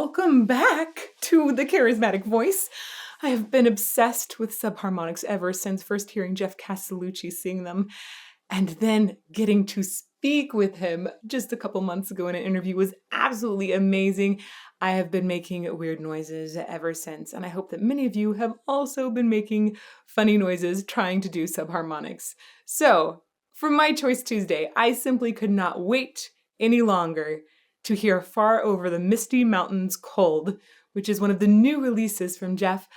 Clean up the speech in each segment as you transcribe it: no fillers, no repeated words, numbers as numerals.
welcome back to the Charismatic Voice. I have been obsessed with subharmonics ever since first hearing Geoff Castellucci sing them, and then getting to speak with him just a couple months ago in an interview was absolutely amazing. I have been making weird noises ever since, and I hope that many of you have also been making funny noises trying to do subharmonics. So, for my Choice Tuesday, I simply could not wait any longer to hear Far Over the Misty Mountains Cold, which is one of the new releases from Geoff.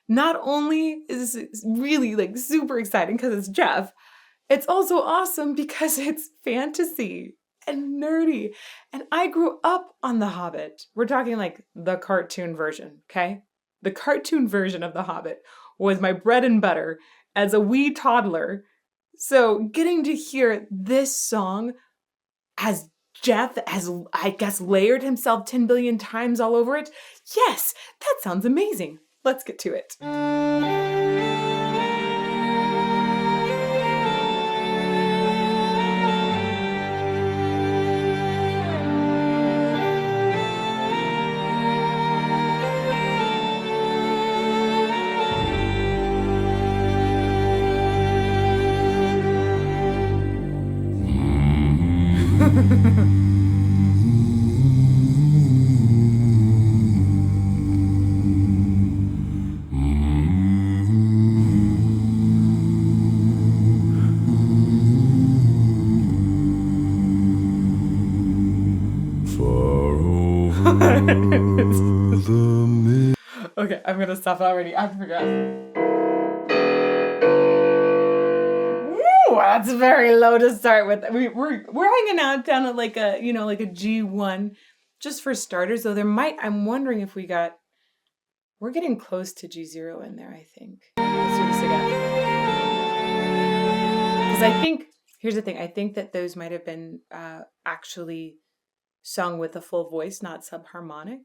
Not only is it really super exciting because it's Geoff, it's also awesome because it's fantasy and nerdy. And I grew up on The Hobbit. We're talking like the cartoon version, okay? The cartoon version of The Hobbit was my bread and butter as a wee toddler. So getting to hear this song as Geoff has, I guess, layered himself 10 billion times all over it, yes, that sounds amazing. Let's get to it. Okay, I'm gonna stop already. I forgot. Woo, that's very low to start with. We're hanging out down at like a G1 just for starters. Though I'm wondering if we're getting close to G0 in there. I think. Let's do this again. Because here's the thing. I think that those might have been actually sung with a full voice, not subharmonic.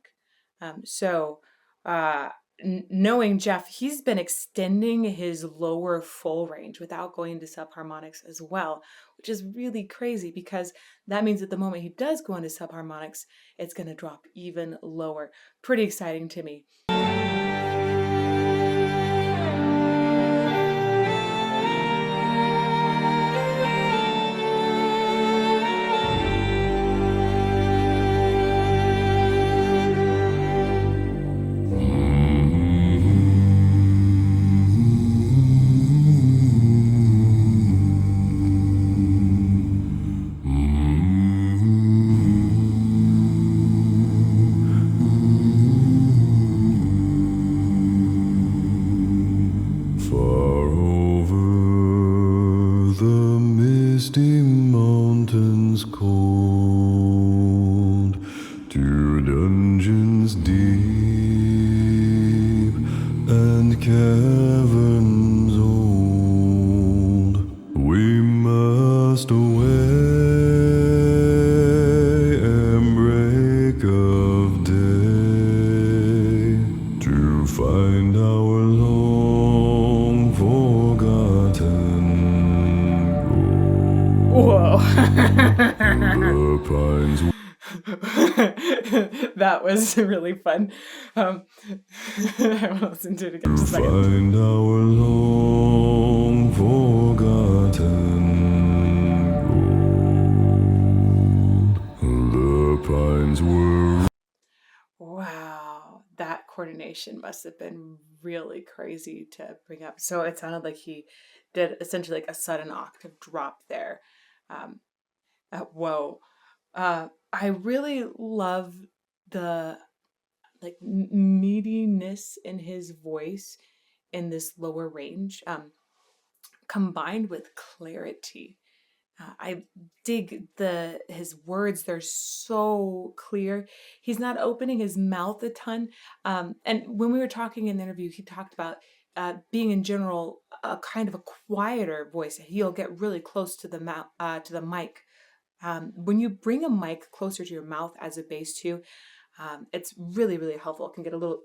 Knowing Geoff, he's been extending his lower full range without going to subharmonics as well, which is really crazy because that means that the moment he does go into subharmonics, it's going to drop even lower. Pretty exciting to me. That was really fun. I want to listen to it again. Just a second. Find our long forgotten gold. The pines were. Wow, that coordination must have been really crazy to bring up. So it sounded like he did essentially like a sudden octave drop there. Whoa. I really love the meatiness in his voice in this lower range, combined with clarity. I dig his words. They're so clear. He's not opening his mouth a ton. And when we were talking in the interview, he talked about being in general a kind of a quieter voice. He'll get really close to the mic. When you bring a mic closer to your mouth as a bass too, it's really, really helpful. It can get a little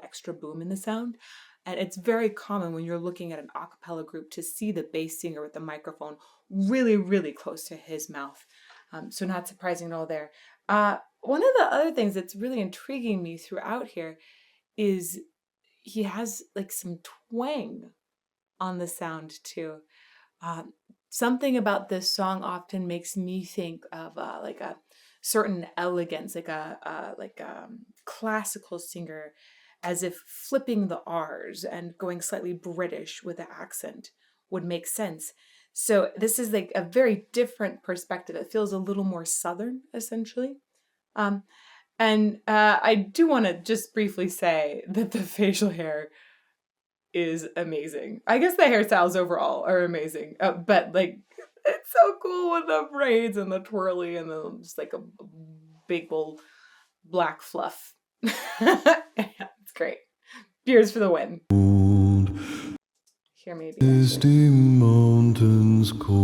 extra boom in the sound. And it's very common when you're looking at an a cappella group to see the bass singer with the microphone really, really close to his mouth. So not surprising at all there. one of the other things that's really intriguing me throughout here is he has like some twang on the sound too. Um, Something about this song often makes me think of like a certain elegance, like a classical singer, as if flipping the R's and going slightly British with the accent would make sense. So this is like a very different perspective. It feels a little more southern, essentially. Um, and I do want to just briefly say that the facial hair is amazing. I guess the hairstyles overall are amazing, but like it's so cool with the braids and the twirly and the just like a big old black fluff. It's great. Cheers for the win. Here maybe. Misty mountains cold,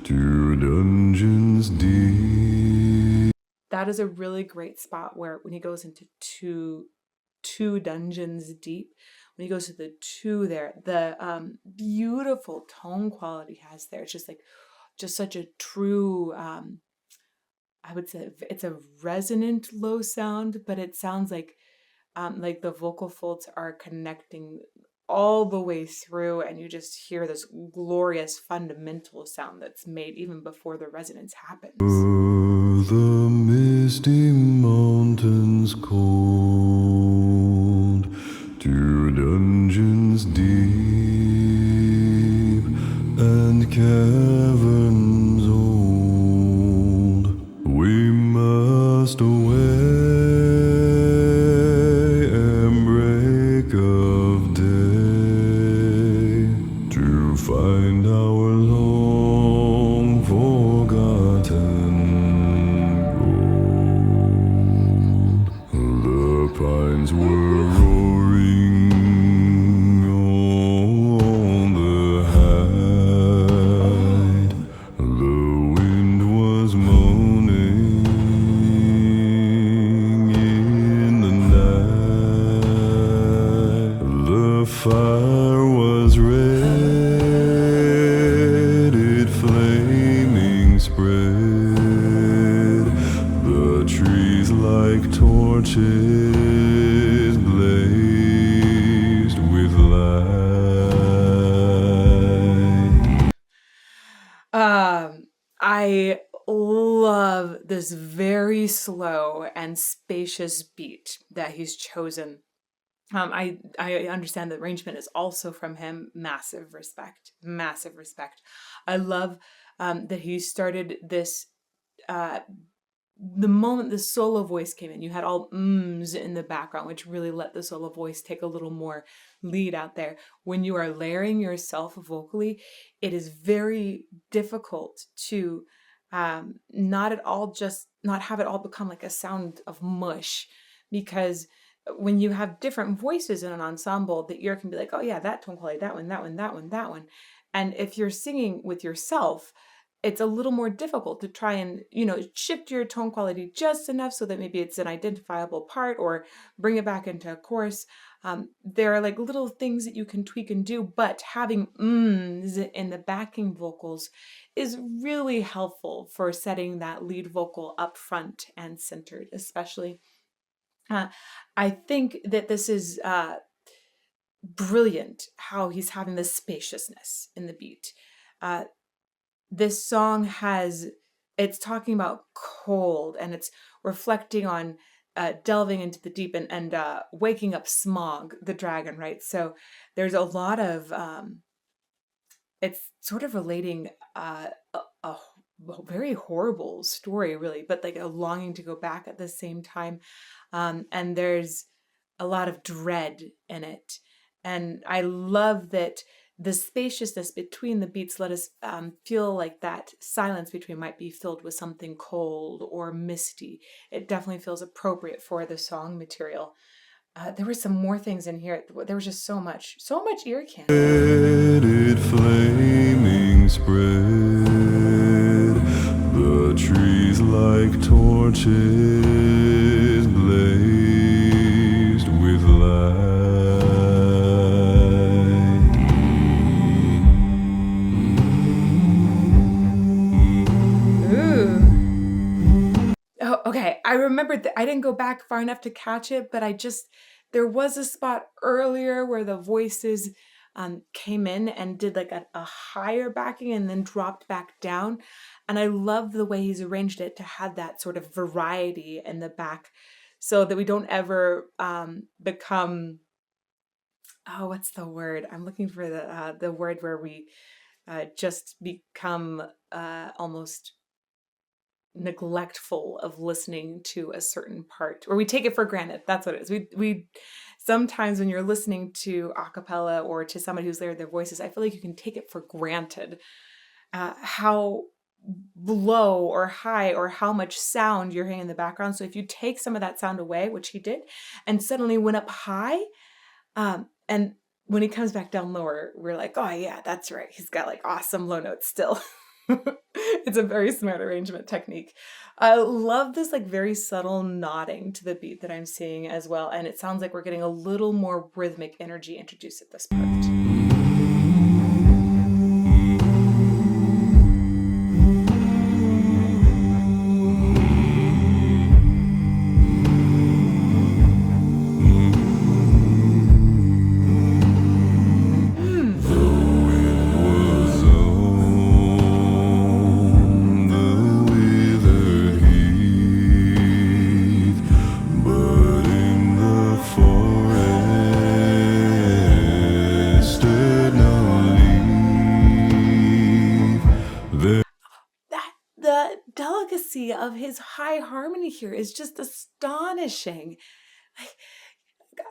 2 dungeons deep. That is a really great spot where when he goes into two dungeons deep, when he goes to the 2 there, the beautiful tone quality he has there. It's just like just such a true I would say it's a resonant low sound, but it sounds like the vocal folds are connecting all the way through, and you just hear this glorious fundamental sound that's made even before the resonance happens. The misty mountains cold, 2 dungeons deep, and caverns old. We must away and break of day to find our long forgotten gold. The pines were roaring on the height. The wind was moaning in the night. The fire was red, it flaming spread. The trees like torches blazed with light. I love this very slow and spacious beat that he's chosen. I understand the arrangement is also from him. Massive respect, massive respect. I love that he started this. The moment the solo voice came in, you had all ums in the background, which really let the solo voice take a little more lead out there. When you are layering yourself vocally, it is very difficult to not have it all become like a sound of mush, because when you have different voices in an ensemble, the ear can be like, oh yeah, that tone quality, that one, that one, that one, that one. And if you're singing with yourself, it's a little more difficult to try and, shift your tone quality just enough so that maybe it's an identifiable part, or bring it back into a chorus. There are like little things that you can tweak and do, but having ums in the backing vocals is really helpful for setting that lead vocal up front and centered, especially. I think that this is brilliant how he's having this spaciousness in the beat. This song it's talking about cold, and it's reflecting on delving into the deep and waking up Smog, the dragon, right? So there's a lot of, it's sort of relating a very horrible story, really, but like a longing to go back at the same time. And there's a lot of dread in it. And I love that the spaciousness between the beats let us feel like that silence between might be filled with something cold or misty. It definitely feels appropriate for the song material. There were some more things in here. There was just so much ear candy. It flaming spread, the trees like torches blazed with light. Ooh. I didn't go back far enough to catch it, but there was a spot earlier where the voices came in and did like a higher backing and then dropped back down. And I love the way he's arranged it to have that sort of variety in the back so that we don't ever become, oh, what's the word? I'm looking for the word where we just become almost neglectful of listening to a certain part, or we take it for granted. That's what it is. We sometimes when you're listening to a cappella or to somebody who's layered their voices, I feel like you can take it for granted how low or high or how much sound you're hearing in the background. So if you take some of that sound away, which he did, and suddenly went up high, and when he comes back down lower, we're like, oh yeah, that's right. He's got like awesome low notes still. It's a very smart arrangement technique. I love this like very subtle nodding to the beat that I'm seeing as well. And it sounds like we're getting a little more rhythmic energy introduced at this part. The delicacy of his high harmony here is just astonishing.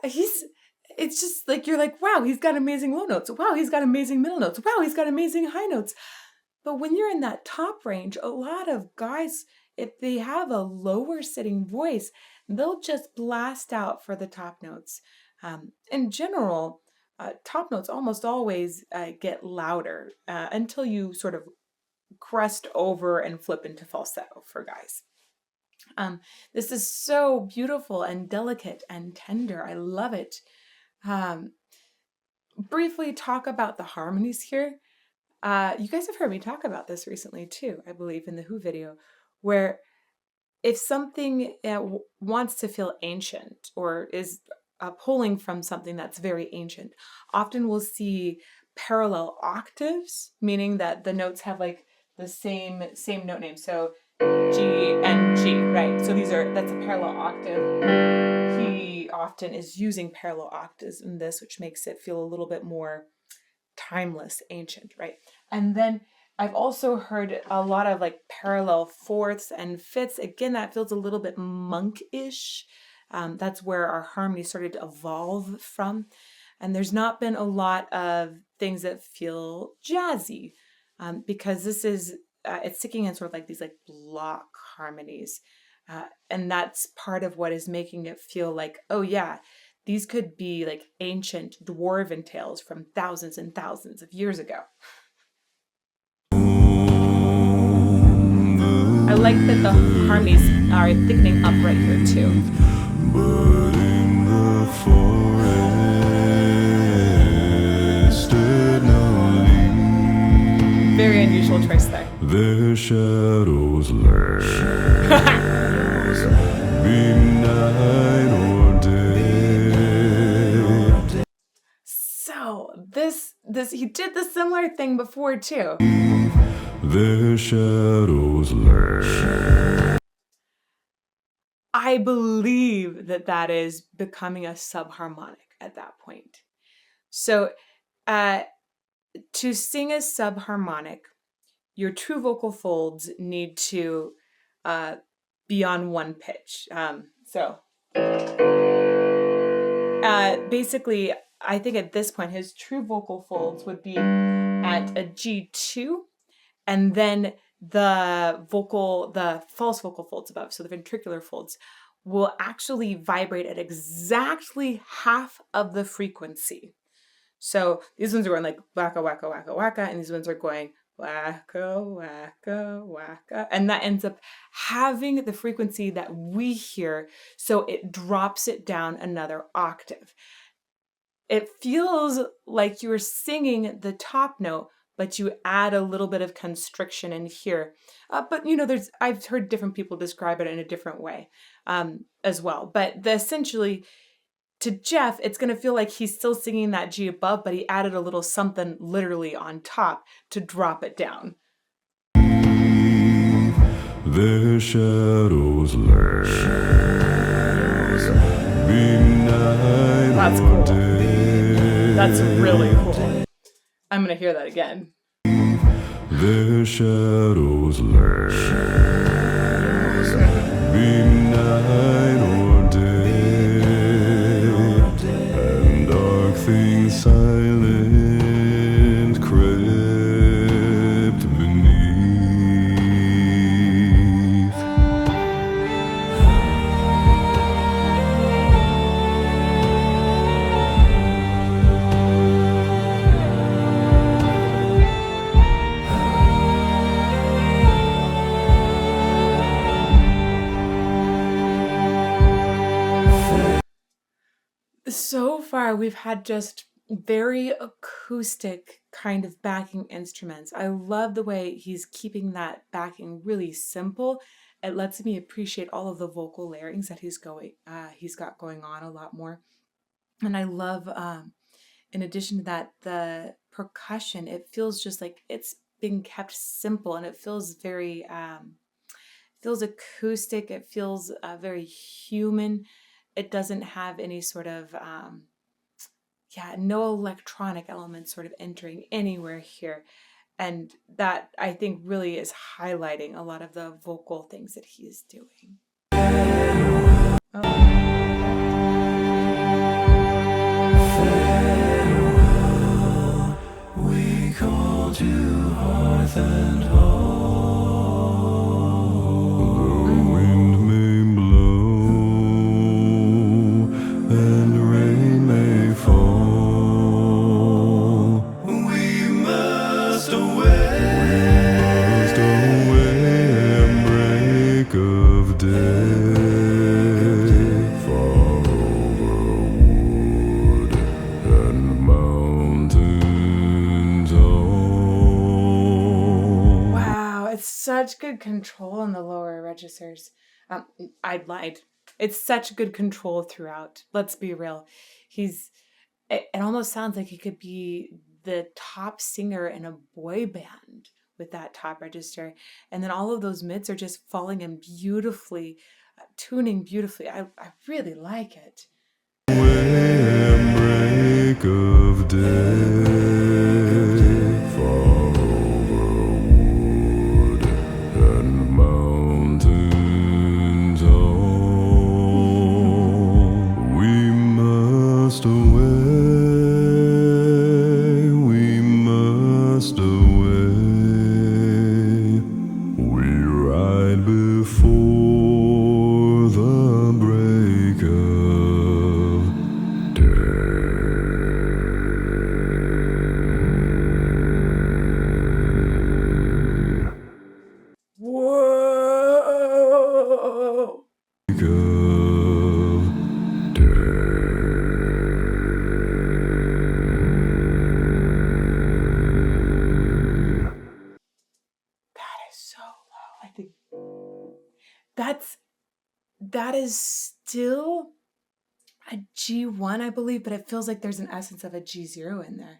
It's just like, you're like, wow, he's got amazing low notes. Wow, he's got amazing middle notes. Wow, he's got amazing high notes. But when you're in that top range, a lot of guys, if they have a lower sitting voice, they'll just blast out for the top notes. In general, top notes almost always get louder until you sort of crest over and flip into falsetto for guys. This is so beautiful and delicate and tender. I love it. Briefly talk about the harmonies here. You guys have heard me talk about this recently too, I believe, in the Who video, where if something wants to feel ancient or is pulling from something that's very ancient, often we'll see parallel octaves, meaning that the notes have like the same note name. So G and G, right? So that's a parallel octave. He often is using parallel octaves in this, which makes it feel a little bit more timeless, ancient, right? And then I've also heard a lot of like parallel fourths and fifths. Again, that feels a little bit monkish. That's where our harmony started to evolve from. And there's not been a lot of things that feel jazzy, because this is, it's sticking in sort of like these like block harmonies. And that's part of what is making it feel like, oh yeah, these could be like ancient dwarven tales from thousands and thousands of years ago. I like that the harmonies are thickening up right here too. But in the forest very unusual choice there. Their shadows lurk, be night or day. So this he did the similar thing before too. Their shadows lurk. I believe that is becoming a subharmonic at that point. So to sing a subharmonic, your true vocal folds need to be on one pitch. Basically, I think at this point, his true vocal folds would be at a G2, and then the false vocal folds above, so the ventricular folds, will actually vibrate at exactly half of the frequency. So these ones are going like wacka, wacka, wacka, wacka, and these ones are going wacka, wacka, wacka. And that ends up having the frequency that we hear, so it drops it down another octave. It feels like you're singing the top note, but you add a little bit of constriction in here. But I've heard different people describe it in a different way as well. But essentially, to Geoff, it's going to feel like he's still singing that G above, but he added a little something literally on top to drop it down. Their shadows lurk. That's cool. That's really cool. I'm going to hear that again. Their shadows lurk. Be night or day, and dark things silent crept beneath. So far, we've had just very acoustic kind of backing instruments. I love the way he's keeping that backing really simple. It lets me appreciate all of the vocal layerings that he's got going on a lot more. And I love, in addition to that, the percussion. It feels just like it's being kept simple, and it feels very, feels acoustic. It feels very human. It doesn't have any sort of, no electronic elements sort of entering anywhere here. And that, I think, really is highlighting a lot of the vocal things that he's doing. Farewell, we call to hearth and home. The wind may blow and rain may fall. We must away and break of day, far over wood and mountains all. Wow, it's such good control in the lower registers. I lied. It's such good control throughout. Let's be real. It almost sounds like he could be the top singer in a boy band with that top register. And then all of those mids are just falling in beautifully, tuning beautifully. I really like it. And break of day, far over wood and mountains all. We must away, we must away. We ride before the break of day. Whoa! Break of day. That is so low. I think that is still a G1, I believe, but it feels like there's an essence of a G0 in there.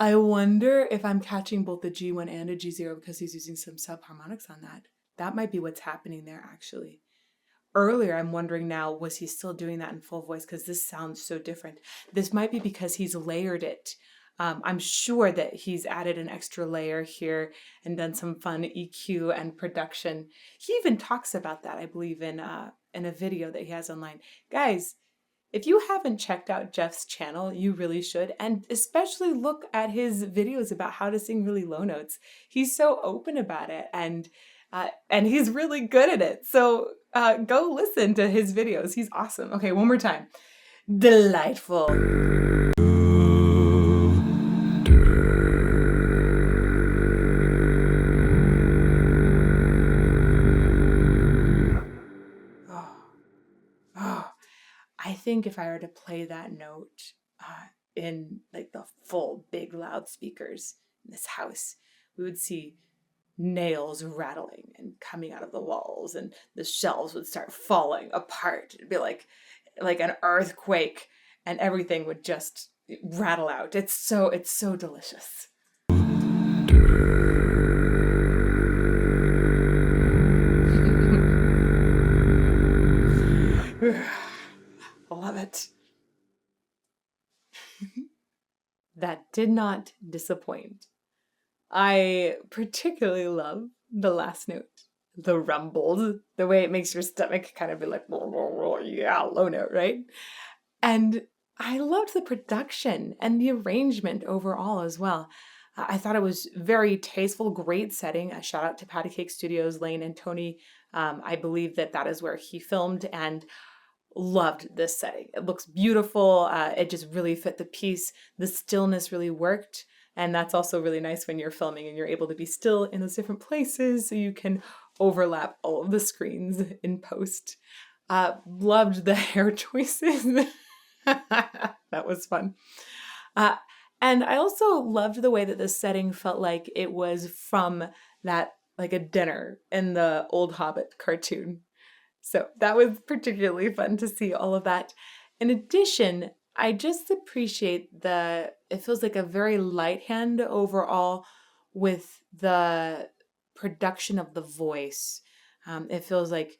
I wonder if I'm catching both the G1 and a G0 because he's using some subharmonics on that. That might be what's happening there, actually. Earlier, I'm wondering now, was he still doing that in full voice? Because this sounds so different. This might be because he's layered it. I'm sure that he's added an extra layer here and done some fun EQ and production. He even talks about that, I believe, in a video that he has online. Guys, if you haven't checked out Geoff's channel, you really should. And especially look at his videos about how to sing really low notes. He's so open about it, and he's really good at it. So go listen to his videos. He's awesome. Okay, one more time. Delightful. That if I were to play that note in like the full big loudspeakers in this house, we would see nails rattling and coming out of the walls, and the shelves would start falling apart. It'd be like an earthquake, and everything would just rattle out. It's so delicious. Love it. That did not disappoint. I particularly love the last note, the rumbled, the way it makes your stomach kind of be like, yeah, low note, right? And I loved the production and the arrangement overall as well. I thought it was very tasteful, great setting. A shout out to Patty Cake Studios, Lane and Tony. I believe that is where he filmed, and loved this setting. It looks beautiful. It just really fit the piece. The stillness really worked. And that's also really nice when you're filming and you're able to be still in those different places so you can overlap all of the screens in post. Loved the hair choices. That was fun. And I also loved the way that the setting felt like it was from that, like a dinner in the old Hobbit cartoon. So that was particularly fun to see all of that. In addition, I just appreciate it feels like a very light hand overall with the production of the voice. It feels like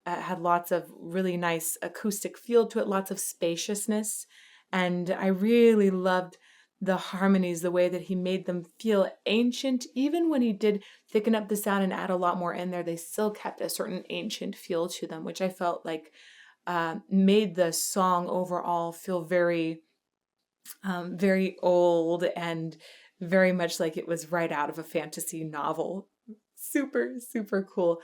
it had lots of really nice acoustic feel to it, lots of spaciousness. And I really loved the harmonies, the way that he made them feel ancient. Even when he did thicken up the sound and add a lot more in there, they still kept a certain ancient feel to them, which I felt like made the song overall feel very, very old and very much like it was right out of a fantasy novel. Super, super cool.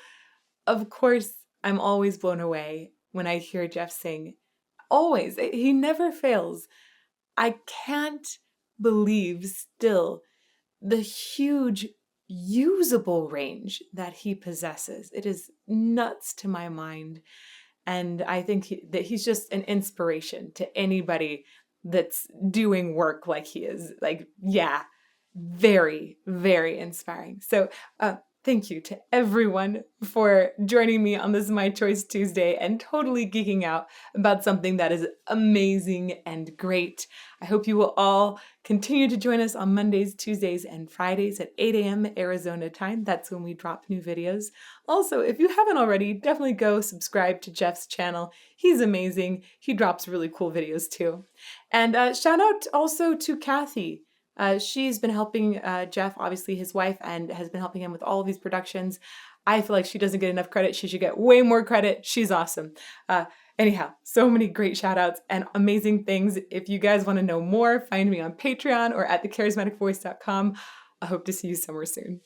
Of course, I'm always blown away when I hear Geoff sing. Always. He never fails. I can't believe still the huge usable range that he possesses. It is nuts to my mind. And I think that he's just an inspiration to anybody that's doing work like he is. Like, yeah, very, very inspiring. So thank you to everyone for joining me on this My Choice Tuesday and totally geeking out about something that is amazing and great. I hope you will all continue to join us on Mondays, Tuesdays, and Fridays at 8 a.m. Arizona time. That's when we drop new videos. Also, if you haven't already, definitely go subscribe to Geoff's channel. He's amazing. He drops really cool videos too. And shout out also to Kathy. She's been helping Geoff, obviously his wife, and has been helping him with all of these productions. I feel like she doesn't get enough credit. She should get way more credit. She's awesome. Anyhow, so many great shout outs and amazing things. If you guys want to know more, find me on Patreon or at thecharismaticvoice.com. I hope to see you somewhere soon.